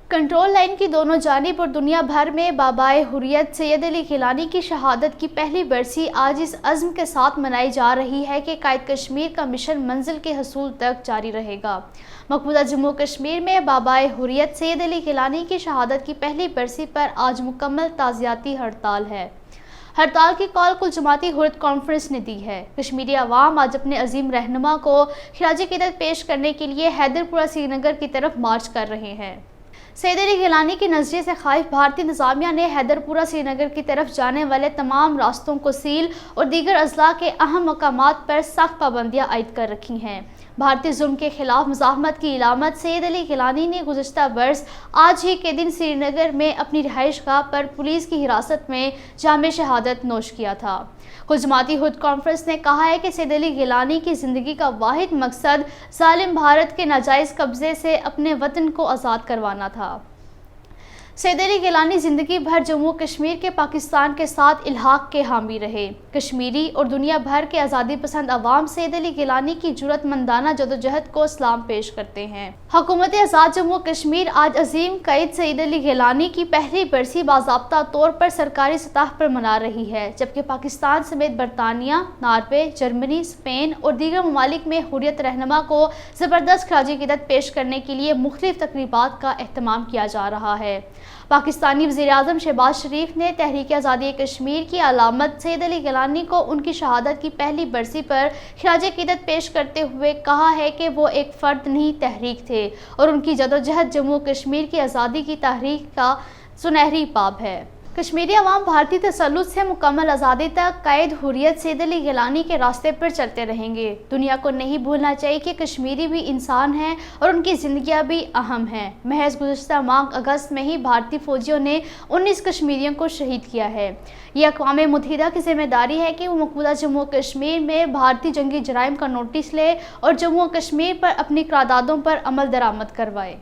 Control line کی دونوں جانب اور دنیا بھر میں بابائے حریت سید علی گیلانی کی شہادت کی پہلی برسی آج اس عزم کے ساتھ منائی جا رہی ہے کہ قائد کشمیر کا مشن منزل کے حصول تک جاری رہے گا۔ مقبوضہ جموں کشمیر میں بابائے حریت سید علی گیلانی کی شہادت کی پہلی برسی پر آج مکمل تعزیتی ہڑتال ہے۔ ہڑتال کی کال کل جماعتی حریت کانفرنس نے دی ہے۔ کشمیری عوام آج اپنے عظیم رہنما کو خراج عقیدت پیش کرنے کے لیے حیدر پورہ سری نگر کی طرف مارچ کر رہے ہیں۔ سید علی گیلانی کے نظریے سے خائف بھارتی انتظامیہ نے حیدر پورہ سری نگر کی طرف جانے والے تمام راستوں کو سیل اور دیگر اضلاع کے اہم مقامات پر سخت پابندیاں عائد کر رکھی ہیں۔ بھارتی ظلم کے خلاف مزاحمت کی علامت سید علی گیلانی نے گزشتہ برس آج ہی کے دن سری نگر میں اپنی رہائش گاہ پر پولیس کی حراست میں جام شہادت نوش کیا تھا۔ کل جماعتی حریت کانفرنس نے کہا ہے کہ سید علی گیلانی کی زندگی کا واحد مقصد ظالم بھارت کے ناجائز قبضے سے اپنے وطن کو آزاد کروانا تھا۔ سید علی گیلانی زندگی بھر جموں کشمیر کے پاکستان کے ساتھ الحاق کے حامی رہے۔ کشمیری اور دنیا بھر کے آزادی پسند عوام سید علی گیلانی کی جرأت مندانہ جدوجہد کو سلام پیش کرتے ہیں۔ حکومت آزاد جموں کشمیر آج عظیم قائد سید علی گیلانی کی پہلی برسی باضابطہ طور پر سرکاری سطح پر منا رہی ہے، جبکہ پاکستان سمیت برطانیہ، ناروے، جرمنی، اسپین اور دیگر ممالک میں حریت رہنما کو زبردست خراج عقیدت پیش کرنے کے لیے مختلف تقریبات کا اہتمام کیا جا رہا ہے۔ پاکستانی وزیر اعظم شہباز شریف نے تحریک آزادی کشمیر کی علامت سید علی گیلانی کو ان کی شہادت کی پہلی برسی پر خراج عقیدت پیش کرتے ہوئے کہا ہے کہ وہ ایک فرد نہیں تحریک تھے اور ان کی جدوجہد جموں کشمیر کی آزادی کی تحریک کا سنہری باب ہے۔ کشمیری عوام بھارتی تسلط سے مکمل آزادی تک قائد حریت سید علی گیلانی کے راستے پر چلتے رہیں گے۔ دنیا کو نہیں بھولنا چاہیے کہ کشمیری بھی انسان ہیں اور ان کی زندگیاں بھی اہم ہیں۔ محض گزشتہ ماہ اگست میں ہی بھارتی فوجیوں نے 19 کشمیریوں کو شہید کیا ہے۔ یہ اقوام متحدہ کی ذمہ داری ہے کہ وہ مقبوضہ جموں کشمیر میں بھارتی جنگی جرائم کا نوٹس لے اور جموں کشمیر پر اپنی قراردادوں پر عمل درآمد کروائے۔